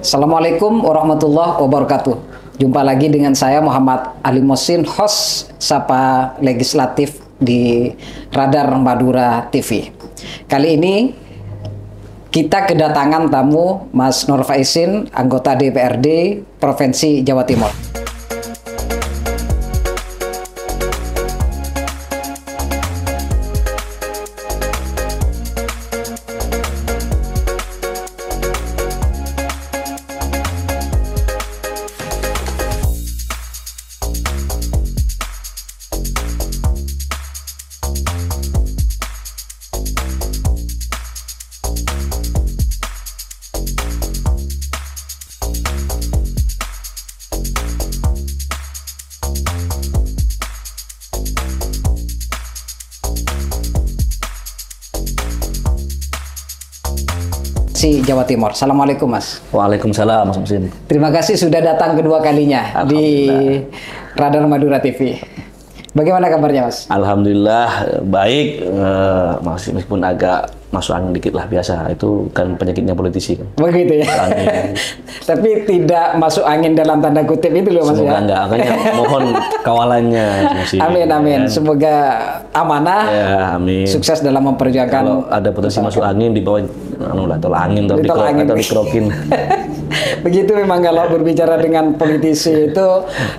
Assalamualaikum warahmatullahi wabarakatuh. Jumpa lagi dengan saya Muhammad Ali Mohsin, host Sapa Legislatif di Radar Madura TV. Kali ini kita kedatangan tamu Mas Nur Faizin, anggota DPRD Provinsi Jawa Timur. Jawa Timur. Assalamualaikum Mas. Waalaikumsalam Mas Mohsin. Terima kasih sudah datang kedua kalinya di Radar Madura TV. Bagaimana kabarnya Mas? Alhamdulillah baik, meskipun agak masuk angin dikit lah, biasa. Itu kan penyakitnya politisi kan. Begitu ya. Tapi tidak masuk angin dalam tanda kutip itu loh Mas. Semoga enggak, makanya mohon kawalannya. Amin amin. Semoga amanah. Ya, amin. Sukses dalam memperjuangkan. Kalau ada potensi masuk angin di bawah tol angin atau dikerokin. Begitu memang kalau berbicara dengan politisi itu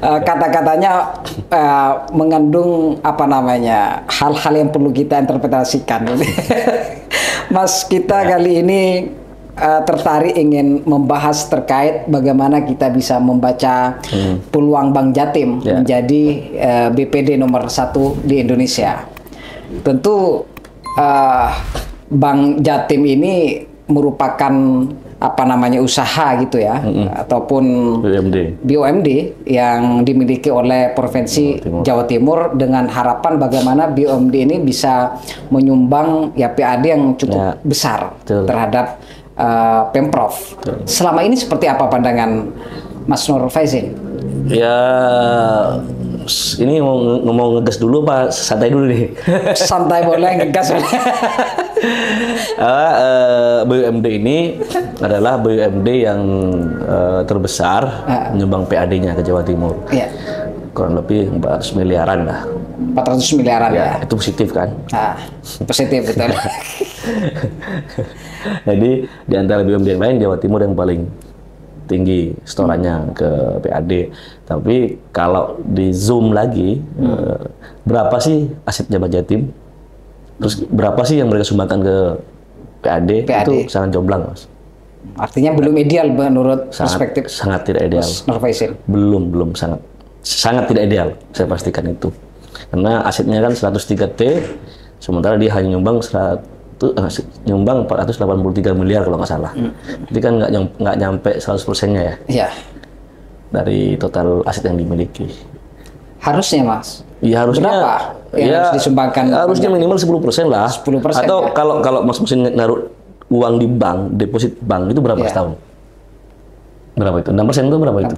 kata-katanya mengandung apa namanya hal-hal yang perlu kita interpretasikan. Mas, kita kali ini tertarik ingin membahas terkait bagaimana kita bisa membaca peluang Bank Jatim menjadi BPD nomor 1 di Indonesia. Tentu Bank Jatim ini merupakan apa namanya usaha gitu ya, ataupun BUMD yang dimiliki oleh Provinsi Jawa Timur dengan harapan bagaimana BUMD ini bisa menyumbang ya PAD yang cukup besar terhadap Pemprov. Selama ini seperti apa pandangan Mas Nur Faizin? Ya, ini ngomong ngegas dulu Pak, santai dulu nih. Santai boleh, ngegas boleh. BUMD ini adalah BUMD yang terbesar menyumbang PAD-nya ke Jawa Timur. Kurang lebih 400 miliaran lah. 400 miliaran ya. Itu positif kan? Positif betul. Jadi di antara BUMD yang lain, Jawa Timur yang paling tinggi setorannya ke PAD. Tapi kalau di zoom lagi, berapa sih aset Bank Jatim? Terus berapa sih yang mereka sumbangkan ke PAD? Itu sangat jomplang, Mas. Artinya belum ideal menurut perspektif. Sangat tidak ideal. Belum sangat tidak ideal. Saya pastikan itu. Karena asetnya kan 103 T, sementara dia hanya nyumbang 483 miliar kalau nggak salah. Jadi kan nggak nyampe 100%-nya ya. Iya. Dari total aset yang dimiliki. Harusnya Mas. Iya harusnya. Berapa yang harus disumbangkan? Harusnya minimal 10% lah. 10%. Atau kalau Mas Mohsin naruh uang di bank, deposit bank itu berapa setahun? Berapa itu? 6% itu berapa itu?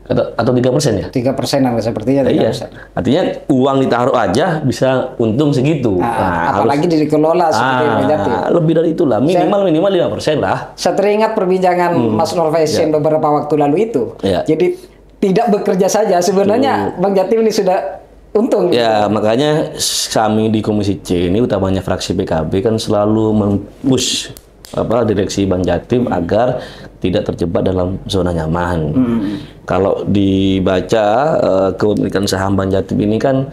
Atau 3% ya? 3%-an sepertinya. Iya. Artinya uang ditaruh aja bisa untung segitu. Apalagi dikelola seperti Bank Jatim. Lebih dari itulah, minimal 5% lah. Saya teringat perbincangan Mas Nur Faizin beberapa waktu lalu itu. Jadi tidak bekerja saja, sebenarnya Bank Jatim ini sudah untung. Ya, makanya kami di Komisi C ini, utamanya fraksi PKB kan selalu mempush direksi Bank Jatim agar tidak terjebak dalam zona nyaman. Kalau dibaca kepemilikan saham Bank Jatim ini kan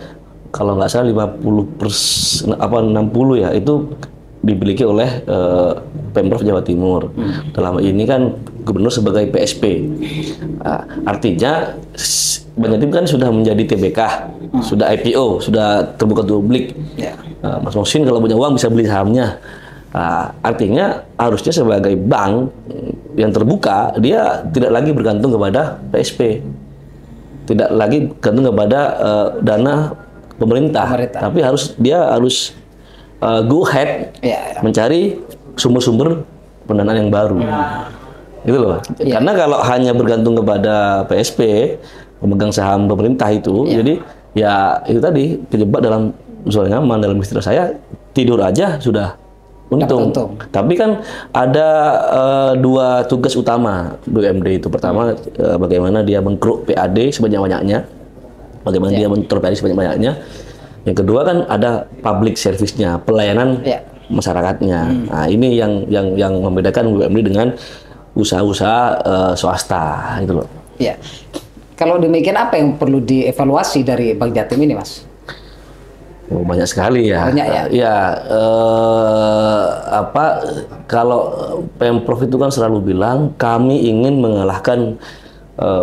kalau nggak salah 50% 60 ya itu dimiliki oleh Pemprov Jawa Timur. Dalam ini kan gubernur sebagai PSP. Artinya Bank Jatim kan sudah menjadi TBK, sudah IPO, sudah terbuka publik. Mas Mohsin kalau punya uang bisa beli sahamnya. Artinya harusnya sebagai bank yang terbuka, dia tidak lagi bergantung kepada PSP, tidak lagi bergantung kepada dana pemerintah. Tapi dia harus go ahead mencari sumber-sumber pendanaan yang baru. Gitu loh. Karena kalau hanya bergantung kepada PSP, pemegang saham pemerintah itu, jadi ya itu tadi terjebak dalam zona nyaman. Dalam istilah saya, tidur aja sudah untung. Tapi kan ada dua tugas utama BUMD itu. Pertama, bagaimana dia mengkeruk PAD sebanyak-banyaknya, bagaimana dia mentor PAD sebanyak-banyaknya. Yang kedua kan ada public service-nya, pelayanan masyarakatnya. Nah, ini yang membedakan BUMD dengan usaha-usaha swasta gitu loh. Ya. Kalau demikian apa yang perlu dievaluasi dari Bank Jatim ini, Mas? Oh, banyak sekali ya. Banyak ya. Ya, kalau Pemprov itu kan selalu bilang kami ingin mengalahkan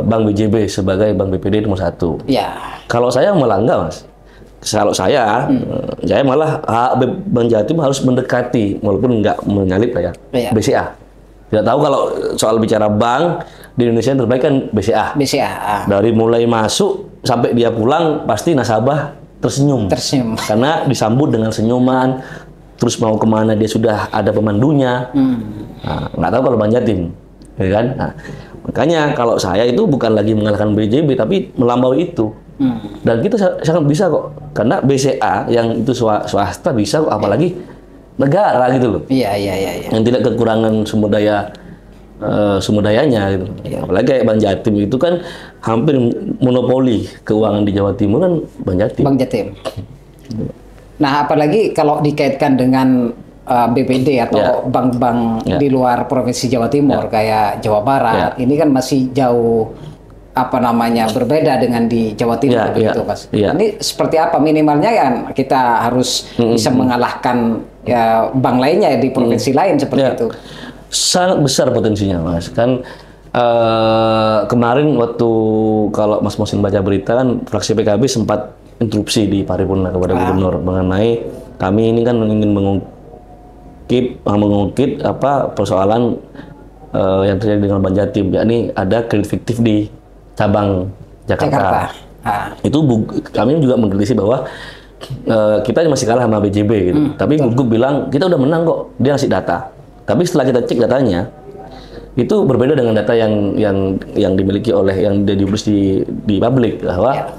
Bank BJB sebagai Bank BPD nomor 1. Ya. Kalau saya malah enggak, Mas. Kalau saya malah Bank Jatim harus mendekati, walaupun enggak menyalip lah ya, BCA. Tidak tahu kalau soal bicara bank di Indonesia yang terbaik kan BCA. BCA. Dari mulai masuk sampai dia pulang pasti nasabah tersenyum. Karena disambut dengan senyuman, terus mau kemana dia sudah ada pemandunya. Nah, nggak tahu kalau Bank Jatim, ya kan? Nah, makanya kalau saya itu bukan lagi mengalahkan BJB, tapi melampaui itu. Dan kita sangat bisa kok, karena BCA yang itu swasta bisa kok, apalagi negara gitu loh. Iya. Yang tidak kekurangan sumber dayanya gitu. Apalagi kayak Bank Jatim itu kan hampir monopoli keuangan di Jawa Timur kan Bank Jatim. Bank Jatim. Nah, apalagi kalau dikaitkan dengan BPD atau bank-bank di luar Provinsi Jawa Timur kayak Jawa Barat, ini kan masih jauh berbeda dengan di Jawa Timur begitu, Mas. Ini seperti apa minimalnya kan kita harus bisa mengalahkan bank lainnya di provinsi lain seperti itu. Sangat besar potensinya, Mas. Kan kemarin waktu kalau Mas Mosin baca berita kan fraksi PKB sempat interupsi di paripurna kepada gubernur mengenai kami ini kan ingin mengungkit persoalan yang terjadi dengan Bank Jatim, yakni ada kredit fiktif di cabang Jakarta. Itu kami juga mengkritisi bahwa kita masih kalah sama BJB gitu. Tapi Gugup bilang kita udah menang kok, dia ngasih data. Tapi setelah kita cek datanya, itu berbeda dengan data yang dimiliki oleh yang dipublis di publik bahwa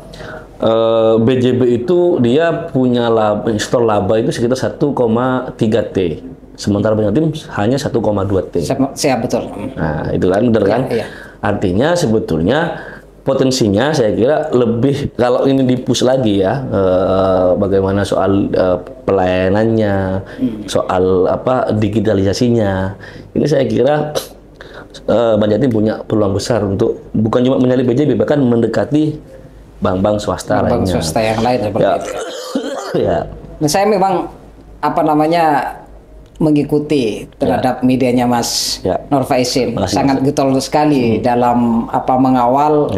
BJB itu dia punya store laba itu sekitar 1,3 T, sementara Bank Jatim hanya 1,2 T. Siap, betul. Nah, itu kan benar kan? Artinya sebetulnya potensinya saya kira lebih kalau ini dipush lagi ya, bagaimana soal pelayanannya, soal digitalisasinya. Ini saya kira Bank Jatim punya peluang besar untuk bukan cuma menyalip BJB, bahkan mendekati bank-bank swasta lainnya. Bank swasta yang lain seperti itu. Nah, saya memang mengikuti terhadap medianya Mas Nur Faisil, sangat getol sekali dalam mengawal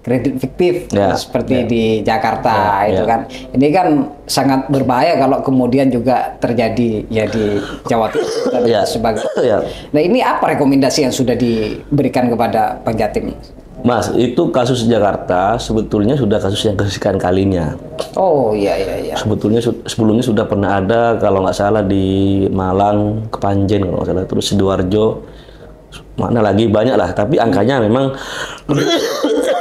kredit fiktif seperti di Jakarta itu kan. Ini kan sangat berbahaya kalau kemudian juga terjadi di Jawa Timur sebagai. Nah, ini apa rekomendasi yang sudah diberikan kepada Bank Jatim? Mas, itu kasus Jakarta sebetulnya sudah kasus yang kesekian kalinya. Oh iya. Sebelumnya sudah pernah ada kalau nggak salah di Malang, Kepanjen kalau nggak salah, terus Sidoarjo, mana lagi banyak lah. Tapi angkanya memang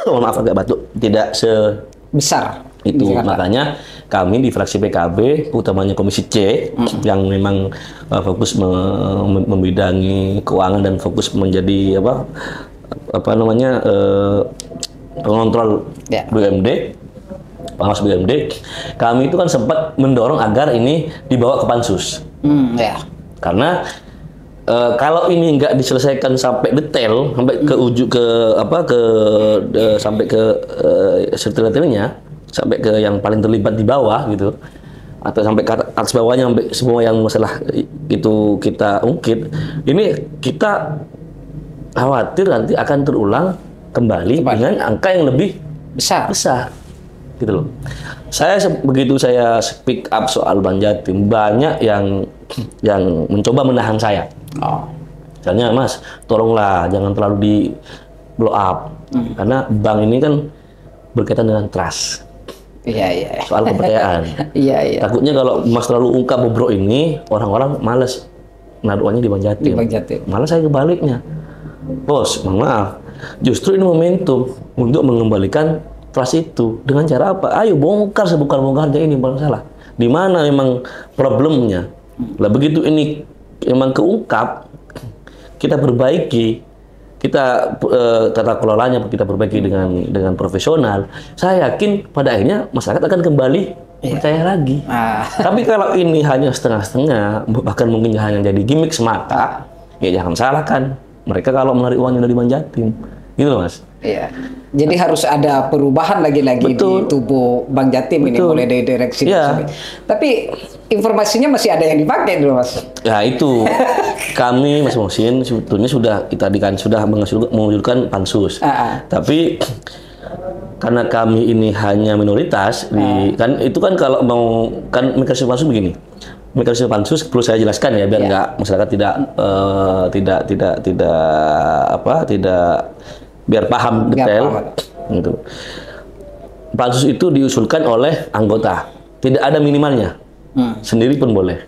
mohon maaf agak batuk, tidak sebesar itu. Makanya kami di fraksi PKB, utamanya Komisi C, yang memang fokus membidangi keuangan dan fokus menjadi pengontrol BUMD, pengawas BUMD, kami itu kan sempat mendorong agar ini dibawa ke Pansus. Karena kalau ini nggak diselesaikan sampai detail, sampai ke sampai ke detailnya, sampai ke yang paling terlibat di bawah gitu, atau sampai ke atas bawahnya, sampai semua yang masalah itu kita ungkit, ini kita khawatir nanti akan terulang kembali dengan angka yang lebih besar gitu loh. Begitu saya speak up soal Bank Jatim, banyak yang mencoba menahan saya. Misalnya, Mas, tolonglah jangan terlalu di blow up, karena bank ini kan berkaitan dengan trust. Soal kepercayaan. Takutnya kalau Mas terlalu ungkap bobrok ini, orang-orang males naruhannya di Bank Jatim. Malah saya kebaliknya. Bos, maaf, justru ini momentum untuk mengembalikan trust itu. Dengan cara apa? Ayo bongkar sebongkar-bongkarnya ini, salah. Di mana memang problemnya? Lah begitu ini memang keungkap, kita perbaiki, kita tata kelolanya kita perbaiki dengan profesional. Saya yakin pada akhirnya masyarakat akan kembali percaya lagi. Tapi kalau ini hanya setengah-setengah, bahkan mungkin hanya jadi gimmick semata, ya jangan salahkan mereka kalau menarik uangnya dari Banjatim, gitu loh Mas. Iya. Jadi harus ada perubahan lagi-lagi di tubuh Bank Jatim ini, mulai dari direksi. Tapi informasinya masih ada yang dipakai dulu Mas. Ya itu kami Mas Mohsin sebetulnya sudah mengajukan pansus. Tapi karena kami ini hanya minoritas kan itu kan kalau mau kan mekanisme pansus begini. Mekanisme pansus perlu saya jelaskan ya biar nggak masyarakat tidak biar paham detail gitu. Pansus itu diusulkan oleh anggota, tidak ada minimalnya, sendiri pun boleh.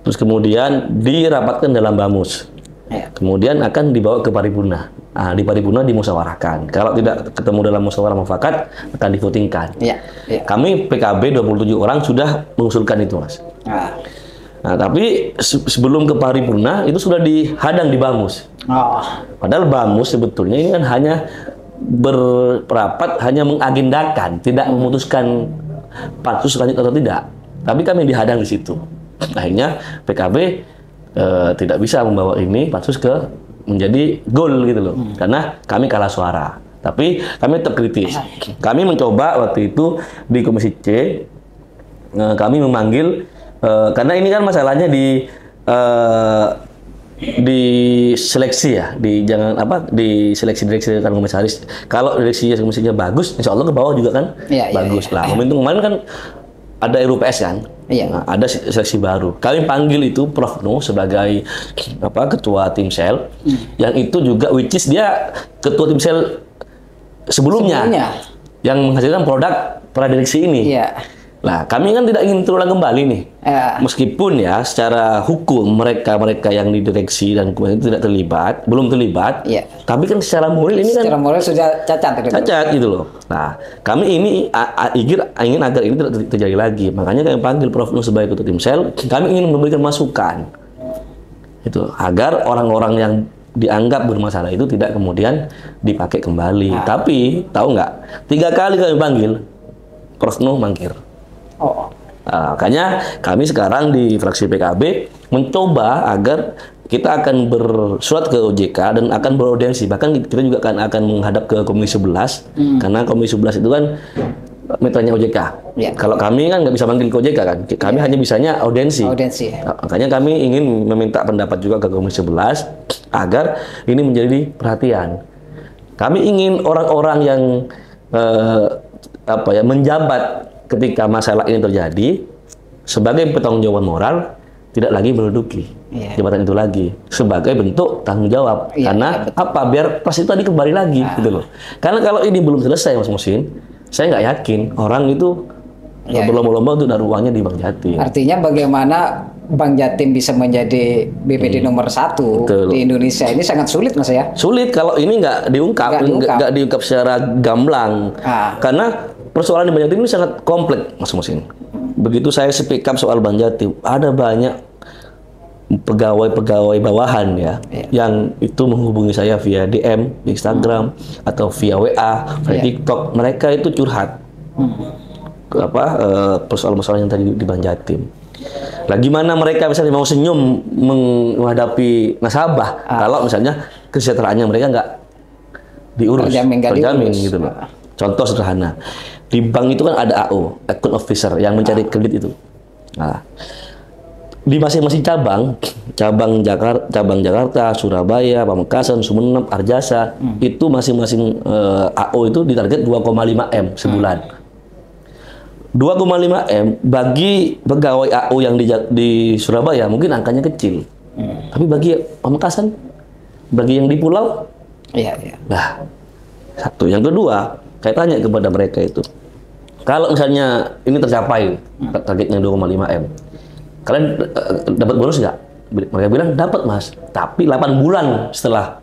Terus kemudian dirapatkan dalam bamus, kemudian akan dibawa ke paripurna. Di paripurna dimusyawarahkan. Kalau tidak ketemu dalam musyawarah mufakat akan divotingkan. Kami PKB 27 orang sudah mengusulkan itu Mas. Nah, tapi sebelum ke paripurna itu sudah dihadang di bamus. Padahal bamus sebetulnya ini kan hanya berrapat, hanya mengagendakan, tidak memutuskan pansus lanjut atau tidak. Tapi kami dihadang di situ. Akhirnya PKB tidak bisa membawa ini pansus ke menjadi gol gitu loh, karena kami kalah suara. Tapi kami tetap kritis. Kami mencoba waktu itu di Komisi C, kami memanggil karena ini kan masalahnya di seleksi ya, di seleksi direksi dan komisaris. Kalau direksi komisinya bagus, insya Allah ke bawah juga kan bagus lah. Momentum kemarin kan ada RUPS kan, ada seleksi baru. Kami panggil itu Prof Nuh sebagai ketua tim sel, yang itu juga which is dia ketua tim sel sebelumnya. Yang menghasilkan produk pradireksi ini. Nah, kami kan tidak ingin terulang kembali nih. Meskipun ya secara hukum mereka yang di direksi dan kemudian itu tidak terlibat, belum terlibat. Tapi kan secara moral ini secara moral sudah cacat gitu loh. Nah, kami ini ingin agar ini tidak terjadi lagi. Makanya kami panggil Prof Nuh sebagai ketua tim sel. Kami ingin memberikan masukan. Itu agar orang-orang yang dianggap bermasalah itu tidak kemudian dipakai kembali. Tapi tahu nggak? 3 kali kami panggil Prof Nuh mangkir. Makanya kami sekarang di fraksi PKB mencoba agar kita akan bersurat ke OJK dan akan beraudiensi. Bahkan kita juga akan menghadap ke Komisi 11 karena Komisi 11 itu kan mitranya OJK. Kalau kami kan nggak bisa manggil ke OJK kan, kami hanya bisanya audiensi. Makanya kami ingin meminta pendapat juga ke Komisi 11 agar ini menjadi perhatian. Kami ingin orang-orang yang menjabat ketika masalah ini terjadi sebagai pertanggungjawaban moral tidak lagi menduduki jabatan itu lagi sebagai bentuk tanggung jawab. Karena biar pas itu tadi kembali lagi gitu loh. Karena kalau ini belum selesai Mas Mohsin, saya nggak yakin orang itu berlomba-lomba untuk naruh uangnya di Bank Jatim. Artinya bagaimana Bank Jatim bisa menjadi BPD nomor 1 di Indonesia ini sangat sulit Mas ya? Sulit kalau ini nggak diungkap secara gamblang. Karena persoalan di Bank Jatim ini sangat kompleks Mas Mohsin. Begitu saya speak up soal Bank Jatim, ada banyak pegawai bawahan yang itu menghubungi saya via DM di Instagram atau via WA, via TikTok. Mereka itu curhat persoalan-persoalan yang tadi di Bank Jatim. Lah gimana mereka misalnya mau senyum menghadapi nasabah kalau misalnya kesejahteraannya mereka nggak diurus, terjamin gitu loh. Contoh sederhana, di bank itu kan ada AO, account officer yang mencari kredit itu. Nah, di masing-masing cabang Jakarta, Surabaya, Pamekasan, Sumeneb, Arjasa, itu masing-masing AO itu ditarget 2,5 M sebulan. 2,5 M bagi pegawai AO yang di Surabaya mungkin angkanya kecil. Tapi bagi Pamekasan, bagi yang di pulau, nah, satu. Yang kedua, saya tanya kepada mereka itu, kalau misalnya ini tercapai targetnya 2,5 M, kalian dapat bonus nggak? Mereka bilang dapat Mas, tapi 8 bulan setelah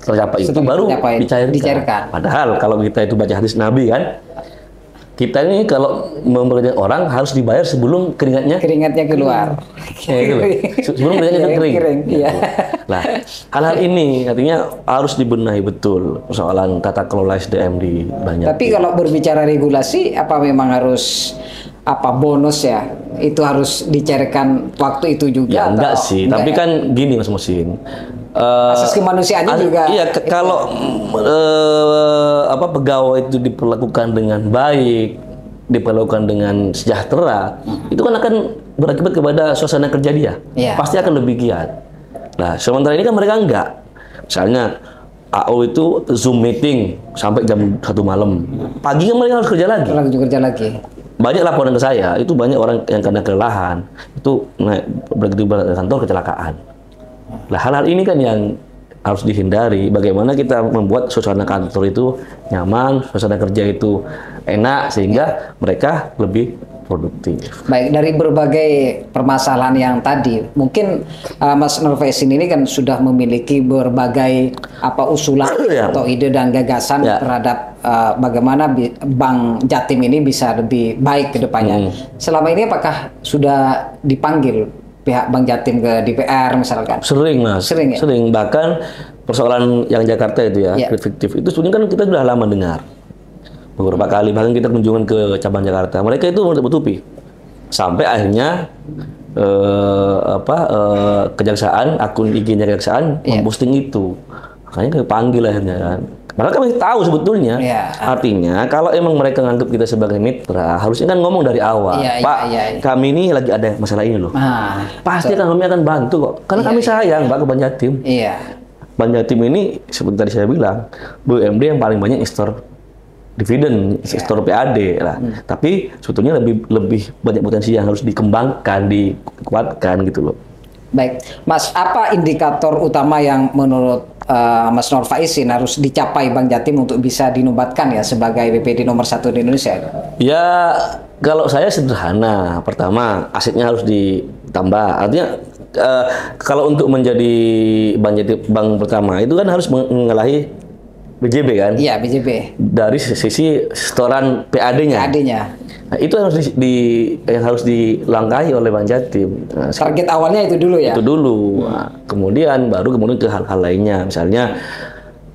tercapai itu baru dicairkan. Padahal kalau kita itu baca hadis Nabi kan, kita ini kalau mempekerjakan orang harus dibayar sebelum keringatnya keluar. Ya, itu loh. Sebelum keringatnya kering. Iya. Nah, hal-hal ini artinya harus dibenahi betul persoalan tata kelola SDM di Banjarmasin. Tapi kalau berbicara regulasi, apa memang harus bonus ya? Itu harus dicarikan waktu itu juga? Ya enggak sih, tapi ya? kan gini Mas Musin. Asas kemanusiaannya juga. Iya, kalau pegawai itu diperlakukan dengan baik, diperlakukan dengan sejahtera, itu kan akan berakibat kepada suasana kerja dia. Iya. Pasti akan lebih giat. Nah, sementara ini kan mereka enggak. Misalnya AO itu Zoom meeting sampai jam 1 malam. Pagi kan mereka harus kerja lagi. Kerja lagi. Banyak laporan ke saya, itu banyak orang yang karena kelelahan, itu begitu balik ke kantor kecelakaan. Nah, hal-hal ini kan yang harus dihindari. Bagaimana kita membuat suasana kantor itu nyaman, suasana kerja itu enak, sehingga mereka lebih produktif. Baik, dari berbagai permasalahan yang tadi, mungkin Mas Nurfaisin ini kan sudah memiliki berbagai usulan atau ide dan gagasan terhadap bagaimana Bank Jatim ini bisa lebih baik ke depannya. Selama ini apakah sudah dipanggil pihak Bank Jatim ke DPR misalkan? Sering, Mas. Sering, ya? Sering. Bahkan persoalan yang Jakarta itu kredit fiktif itu sebenarnya kan kita sudah lama dengar. Beberapa kali, bahkan kita kunjungan ke cabang Jakarta, mereka itu menutupi. Sampai akhirnya kejaksaan, akun IG-nya kejaksaan memposting itu. Makanya kami panggil akhirnya kan. Padahal kami tahu sebetulnya. Artinya kalau emang mereka nganggap kita sebagai mitra, harusnya kan ngomong dari awal. Pak, kami ini lagi ada masalah ini loh. Pasti kan kami akan bantu kok. Karena kami sayang Pak ke Bank Jatim. Bank Jatim ini seperti tadi saya bilang, BUMD yang paling banyak store dividen, store PAD lah. Tapi sebetulnya lebih banyak potensi yang harus dikembangkan, dikuatkan gitu loh. Baik, Mas, apa indikator utama yang menurut Mas Nurfaisin harus dicapai Bank Jatim untuk bisa dinobatkan ya sebagai BPD nomor 1 di Indonesia? Ya, kalau saya sederhana. Pertama, asetnya harus ditambah. Artinya kalau untuk menjadi Bank Jatim bank pertama itu kan harus mengalahi BJB kan? Iya, BJB. Dari sisi setoran PAD-nya. Nah, itu yang harus dilangkahi oleh Bank Jatim. Nah, target awalnya itu dulu ya? Itu dulu. Nah, kemudian ke hal-hal lainnya. Misalnya,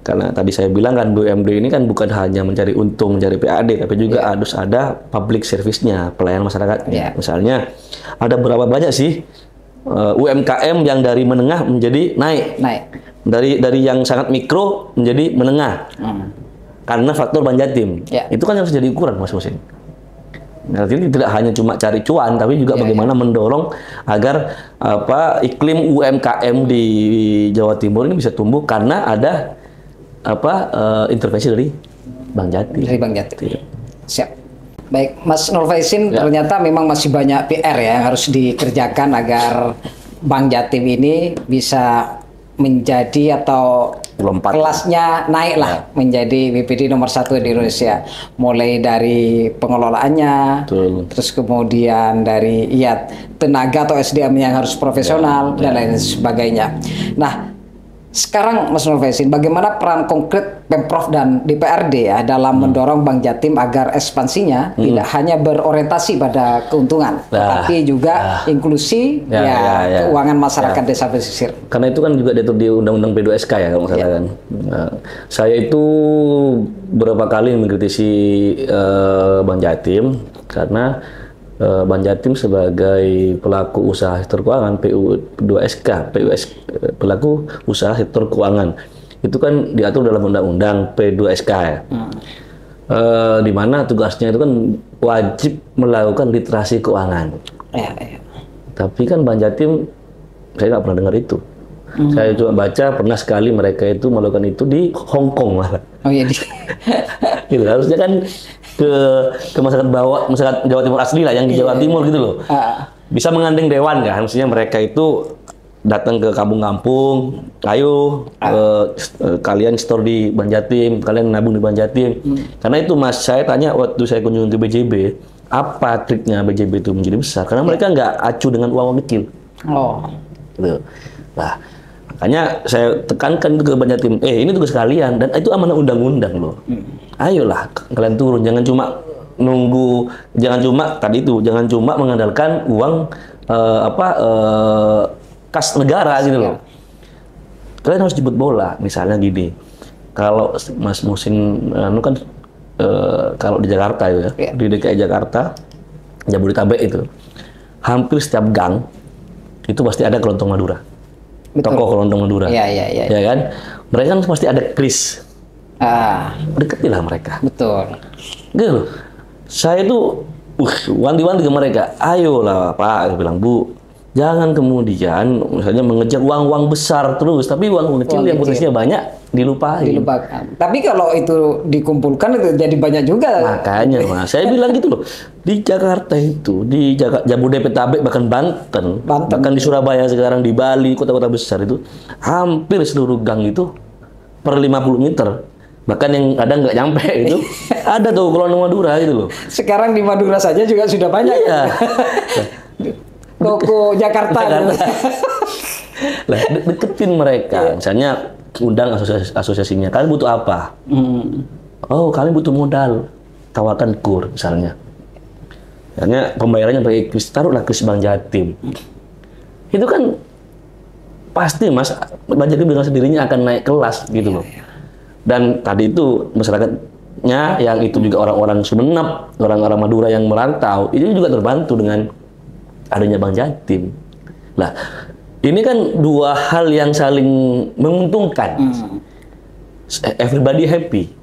karena tadi saya bilang kan BUMD ini kan bukan hanya mencari untung, mencari PAD, tapi juga harus ada public service-nya, pelayanan masyarakatnya. Misalnya, ada berapa banyak sih UMKM yang dari menengah menjadi naik. Dari yang sangat mikro menjadi menengah. Karena faktor Bank Jatim. Itu kan harus jadi ukuran, Mas Musin. Nah, ini tidak hanya cuma cari cuan, tapi juga bagaimana mendorong agar iklim UMKM di Jawa Timur ini bisa tumbuh karena ada intervensi dari Bank Jatim. Siap. Baik, Mas Nurfaisin, ternyata memang masih banyak PR ya yang harus dikerjakan agar Bank Jatim ini bisa menjadi atau kelasnya naik lah menjadi BPD nomor 1 di Indonesia, mulai dari pengelolaannya, terus kemudian dari tenaga atau SDM yang harus profesional dan lain sebagainya. Nah, sekarang Mas Nurfaisin, bagaimana peran konkret Pemprov dan DPRD ya dalam mendorong Bank Jatim agar ekspansinya tidak hanya berorientasi pada keuntungan, tapi juga inklusi keuangan masyarakat desa pesisir. Karena itu kan juga diatur di Undang-Undang P2SK ya kalau nggak salah kan. Nah, saya itu beberapa kali mengkritisi Bank Jatim karena Bank Jatim sebagai pelaku usaha sektor keuangan P2SK, pelaku usaha sektor keuangan itu kan diatur dalam undang-undang P2SK ya. Di mana tugasnya itu kan wajib melakukan literasi keuangan. Tapi kan Bank Jatim saya nggak pernah dengar itu. Saya coba baca, pernah sekali mereka itu melakukan itu di Hong Kong malah. Gitu, harusnya kan ke masyarakat Jawa Timur asli lah, yang di Jawa Timur gitu loh. Bisa mengandeng dewan kan, maksudnya mereka itu datang ke kampung-kampung, ayo kalian store di Bank Jatim, kalian nabung di Bank Jatim. Karena itu Mas, saya tanya waktu saya kunjungan ke BJB, apa triknya BJB itu menjadi besar? Karena mereka nggak acu dengan uang kecil. Gitu. Nah, makanya saya tekankan ke Bank Jatim, ini tugas kalian dan itu amanah undang-undang loh. Ayolah kalian turun, jangan cuma nunggu, jangan cuma mengandalkan uang kas negara gitu loh. Kalian harus jemput bola, misalnya gini. Kalau Mas Musin, kan kalau di Jakarta itu ya, di DKI Jakarta, Jabodetabek itu, hampir setiap gang itu pasti ada kelontong Madura. Betul. Toko kelontong Madura. Iya. Ya kan? Mereka kan pasti ada kris. Deketilah mereka. Betul. Gitu loh. Saya tuh wanti-wanti ke mereka. Ayolah Pak, saya bilang, Bu, jangan kemudian misalnya mengejar uang-uang besar terus, tapi uang kecil yang potensinya banyak dilupain. Dilupakan. Tapi kalau itu dikumpulkan itu jadi banyak juga. Makanya, Mas, saya bilang gitu loh. Di Jakarta itu, di Jabodetabek, bahkan Banten, bahkan di Surabaya sekarang, di Bali, kota-kota besar itu, hampir seluruh gang itu per 50 meter. Bahkan yang kadang nggak nyampe itu, ada tuh kelontong Madura gitu loh. Sekarang di Madura saja juga sudah banyak. Iya. Toko Jakarta. Lah, deketin mereka. Misalnya undang asosiasinya. Kalian butuh apa? Oh, kalian butuh modal. Tawarkan KUR misalnya. Misalnya pembayarannya pakai kris, taruhlah kris Bank Jatim. Itu kan pasti Mas, Bank Jatim dengan sendirinya akan naik kelas gitu loh. Dan tadi itu masyarakatnya yang itu juga orang-orang Sumenep, orang-orang Madura yang merantau, itu juga terbantu dengan adanya Bank Jatim. Nah, ini kan dua hal yang saling menguntungkan. Everybody happy.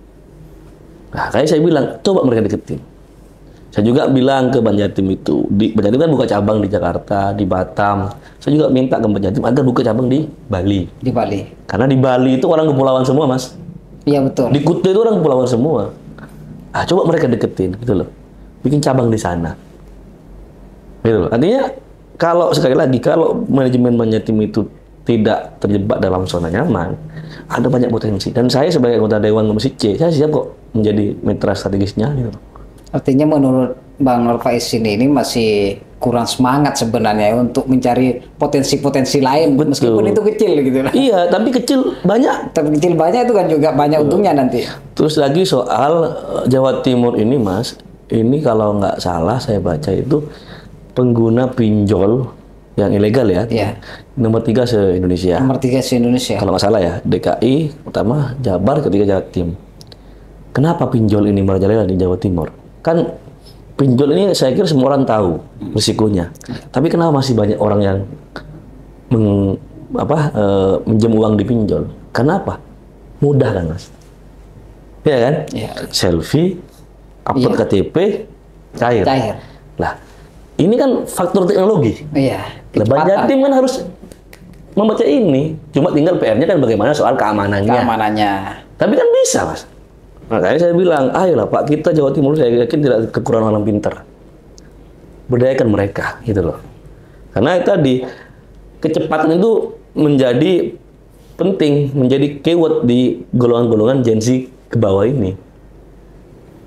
Nah, kayak saya bilang, coba mereka deketin. Saya juga bilang ke Bank Jatim itu, Bank Jatim kan buka cabang di Jakarta, di Batam. Saya juga minta ke Bank Jatim agar buka cabang di Bali. Di Bali. Karena di Bali itu orang kepulauan semua, Mas. Iya betul. Di Kuta itu orang kepulauan semua. Coba mereka deketin, gitu loh. Bikin cabang di sana. Gitu loh. Artinya, kalau sekali lagi, kalau manajemen Bank Jatim itu tidak terjebak dalam zona nyaman, ada banyak potensi. Dan saya sebagai anggota Dewan Komisi C, saya siap kok menjadi mitra strategisnya. Gitu. Artinya menurut Bang Nur Faiz ini masih kurang semangat sebenarnya untuk mencari potensi-potensi lain. Betul. Meskipun itu kecil gitu. Iya, tapi kecil banyak. Tapi kecil banyak itu kan juga banyak untungnya nanti. Terus lagi soal Jawa Timur ini, Mas, ini kalau nggak salah saya baca itu pengguna pinjol yang ilegal ya. Iya. Nomor 3 se-Indonesia. Nomor 3 se-Indonesia. Kalau nggak salah ya, DKI pertama, Jabar, ketiga Jatim. Kenapa pinjol ini merajalela di Jawa Timur? Kan pinjol ini saya kira semua orang tahu risikonya. Tapi kenapa masih banyak orang yang minjem uang di pinjol? Kenapa? Mudah kan, Mas? Iya kan? Iya. Selfie, upload KTP, cair. Lah, ini kan faktor teknologi. Iya. Lah, Bank Jatim kan harus membaca ini. Cuma tinggal PR-nya kan bagaimana soal keamanannya. Tapi kan bisa, Mas. Makanya saya bilang, ayolah Pak, kita Jawa Timur saya yakin tidak kekurangan orang pintar. Berdayakan mereka, gitu loh. Karena tadi, kecepatan itu menjadi penting, menjadi keyword di golongan-golongan Gen Z ke bawah ini.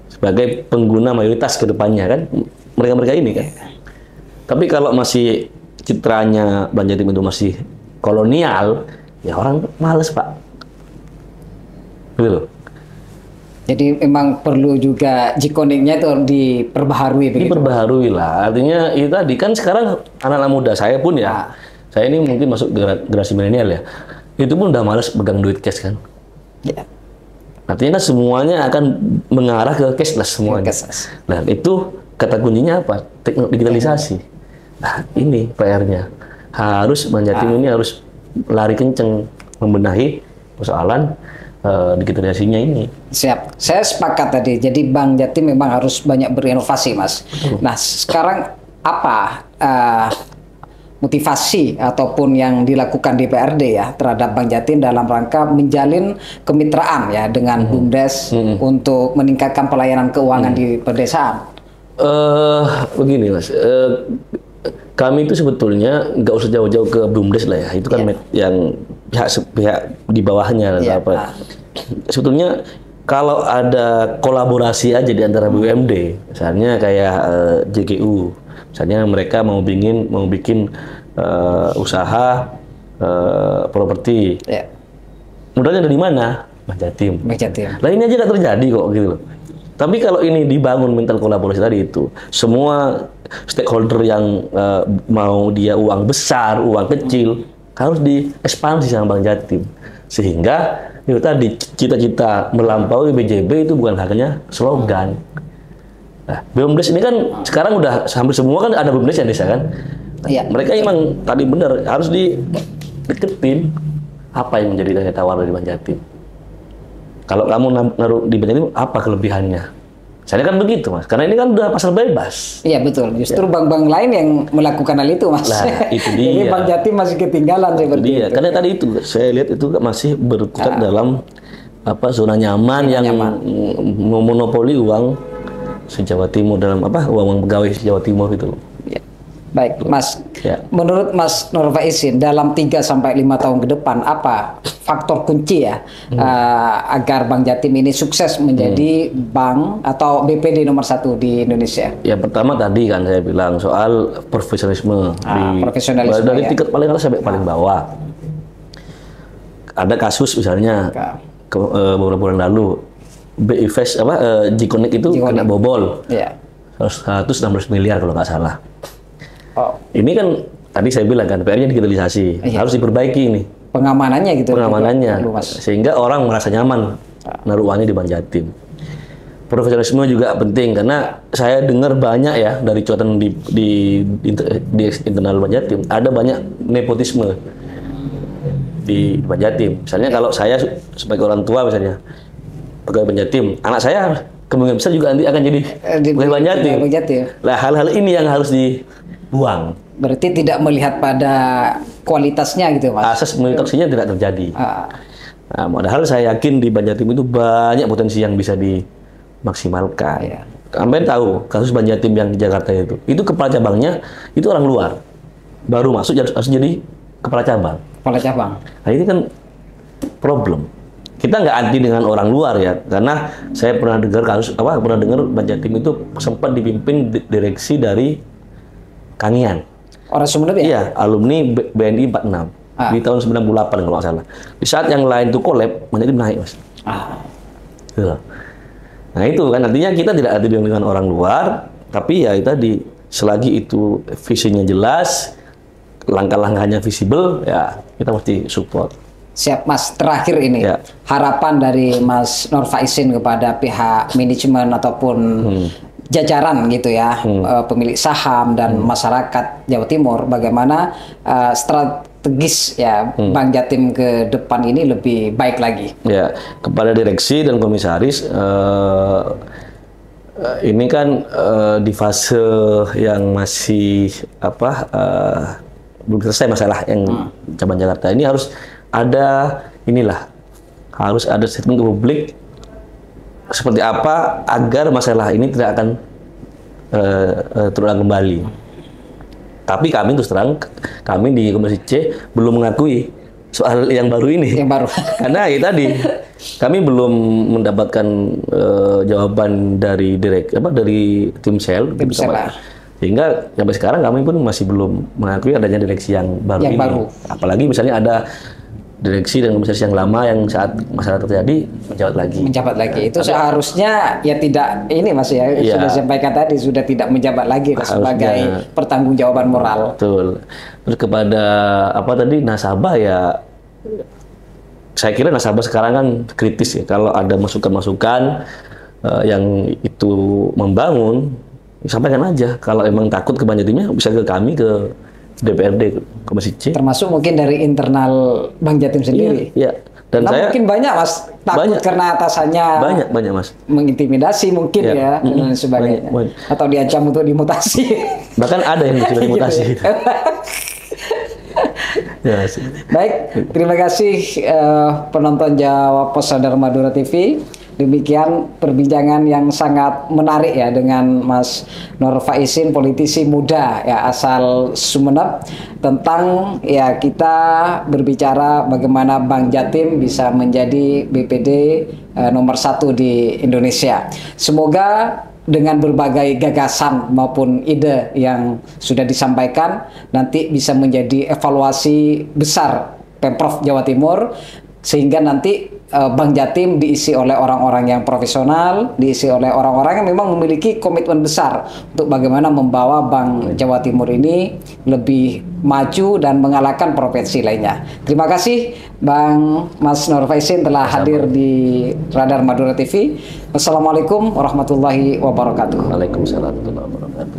Sebagai pengguna mayoritas ke depannya kan, mereka-mereka ini kan. Tapi kalau masih citranya Bank Jatim itu masih kolonial, ya orang males Pak. Gitu loh. Jadi memang perlu juga jikoniknya itu diperbaharui begitu. Diperbaharui lah. Artinya itu tadi kan sekarang anak-anak muda saya pun ya. Saya ini mungkin masuk generasi milenial ya. Itu pun udah males pegang duit cash kan. Ya. Artinya kan semuanya akan mengarah ke cashless semuanya. Nah, itu kata kuncinya apa? Teknologi digitalisasi. Nah, ini PR-nya. Harus Bank Jatim ini harus lari kenceng membenahi persoalan digitalisasinya ini. Siap, saya sepakat tadi. Jadi Bank Jatim memang harus banyak berinovasi, Mas. Nah, sekarang apa motivasi ataupun yang dilakukan DPRD ya terhadap Bank Jatim dalam rangka menjalin kemitraan ya dengan BUMDes untuk meningkatkan pelayanan keuangan di pedesaan? Begini, Mas. Kami itu sebetulnya nggak usah jauh-jauh ke BUMDes lah ya. Itu kan yang pihak di bawahnya apa. Sebetulnya kalau ada kolaborasi aja di antara BUMD, misalnya kayak JGU, misalnya mereka mau bikin usaha properti. Modalnya dari mana? Bank Jatim. Bank Jatim. Lah ini aja nggak terjadi kok gitu loh. Tapi kalau ini dibangun mental kolaborasi tadi itu, semua stakeholder yang mau dia uang besar, uang kecil, harus diekspansi sama Bank Jatim. Sehingga itu tadi cita-cita melampaui BJB itu bukan hanya slogan. Nah, BUMDes ini kan sekarang udah hampir semua kan ada BUMDes ya desa kan. Iya. Mereka emang tadi benar harus dideketin apa yang menjadi daya tawar dari Bank Jatim. Kalau kamu naruh di Bank Jatim apa kelebihannya? Saya kan begitu Mas, karena ini kan udah pasar bebas. Iya betul, justru bank-bank lain yang melakukan hal itu Mas. Nah, itu dia. Jadi Bank Jatim masih ketinggalan seperti itu. Karena tadi itu saya lihat itu masih berkutat dalam zona nyaman yang memonopoli uang se-Jawa Timur dalam uang pegawai Jawa Timur itu. Ya. Baik, Mas. Ya. Menurut Mas Nur Faisin, dalam 3 sampai 5 tahun ke depan apa faktor kunci ya agar Bank Jatim ini sukses menjadi bank atau BPD nomor 1 di Indonesia? Ya pertama tadi kan saya bilang soal profesionalisme profesionalisme dari ya. tingkat paling atas sampai paling bawah. Ada kasus misalnya beberapa bulan lalu BIFES G-Connect itu kena bobol. Ya. 116 miliar kalau nggak salah. Oh. Ini kan tadi saya bilang kan PR-nya digitalisasi, harus diperbaiki ini. Pengamanannya gitu. Pengamanannya, sehingga orang merasa nyaman naruh uangnya di Bank Jatim. Profesionalisme juga penting karena saya dengar banyak ya dari cuitan di internal Bank Jatim ada banyak nepotisme di Bank Jatim. Misalnya kalau saya sebagai orang tua misalnya pegawai Bank Jatim, anak saya kemungkinan besar juga nanti akan jadi pegawai Bank Jatim. Lah hal-hal ini yang harus dibuang. Berarti tidak melihat pada kualitasnya gitu Mas? Asas meritokrasinya tidak terjadi. Nah, padahal saya yakin di Bank Jatim itu banyak potensi yang bisa dimaksimalkan. Iya. Kalian tahu kasus Bank Jatim yang di Jakarta itu kepala cabangnya itu orang luar, baru masuk harus jadi kepala cabang. Kepala cabang. Nah ini kan problem. Kita nggak anti dengan orang luar ya, karena saya pernah dengar kasus pernah dengar Bank Jatim itu sempat dipimpin direksi dari Kangian. Orang Sumeneb ya? Iya, alumni BNI 46 di tahun 98 kalau nggak salah. Di saat yang lain tuh collab, Bank Jatim naik Mas. Gitu. Nah itu kan artinya kita tidak anti dengan orang luar, tapi ya itu tadi selagi itu visinya jelas, langkah-langkahnya visible, ya kita mesti support. Siap Mas, terakhir ini Ya. harapan dari Mas Nur Faisin kepada pihak manajemen ataupun jajaran gitu ya, pemilik saham dan masyarakat Jawa Timur, bagaimana strategis ya Bank Jatim ke depan ini lebih baik lagi? Ya, kepada direksi dan komisaris ini kan di fase yang masih belum selesai masalah yang cabang Jakarta ini harus ada harus ada statement ke publik seperti apa agar masalah ini tidak akan terulang kembali. Tapi kami terus terang, kami di Komisi C belum mengakui soal yang baru ini. Yang baru. Karena ya tadi kami belum mendapatkan jawaban dari dari tim sel. Sehingga sampai sekarang kami pun masih belum mengakui adanya direksi yang baru ini. Apalagi misalnya ada direksi dan komisaris yang lama yang saat masalah terjadi menjabat lagi. Itu seharusnya ya tidak ini Mas ya, sudah sampaikan tadi sudah tidak menjabat lagi sebagai pertanggungjawaban moral. Betul. Terus kepada nasabah ya, saya kira nasabah sekarang kan kritis ya, kalau ada masukan-masukan yang itu membangun, sampaikan aja. Kalau emang takut ke Bank Jatimnya bisa ke kami, ke DPRD Komisi C. Termasuk mungkin dari internal Bank Jatim sendiri. Iya. Dan saya mungkin banyak Mas takut karena atasannya banyak Mas mengintimidasi mungkin ya dan sebagainya. Banyak. Atau diancam untuk dimutasi. Bahkan ada yang sudah dimutasi. Gitu. Baik, terima kasih penonton Jawa Pos Sadar Madura TV. Demikian perbincangan yang sangat menarik ya dengan Mas Nur Faisin, politisi muda ya asal Sumeneb, tentang ya kita berbicara bagaimana Bank Jatim bisa menjadi BPD nomor 1 di Indonesia. Semoga dengan berbagai gagasan maupun ide yang sudah disampaikan nanti bisa menjadi evaluasi besar Pemprov Jawa Timur, sehingga nanti Bank Jatim diisi oleh orang-orang yang profesional, diisi oleh orang-orang yang memang memiliki komitmen besar untuk bagaimana membawa Bank Jawa Timur ini lebih maju dan mengalahkan provinsi lainnya. Terima kasih Bang Mas Nur Faisin telah hadir di Radar Madura TV. Wassalamualaikum warahmatullahi wabarakatuh. Waalaikumsalam warahmatullahi wabarakatuh.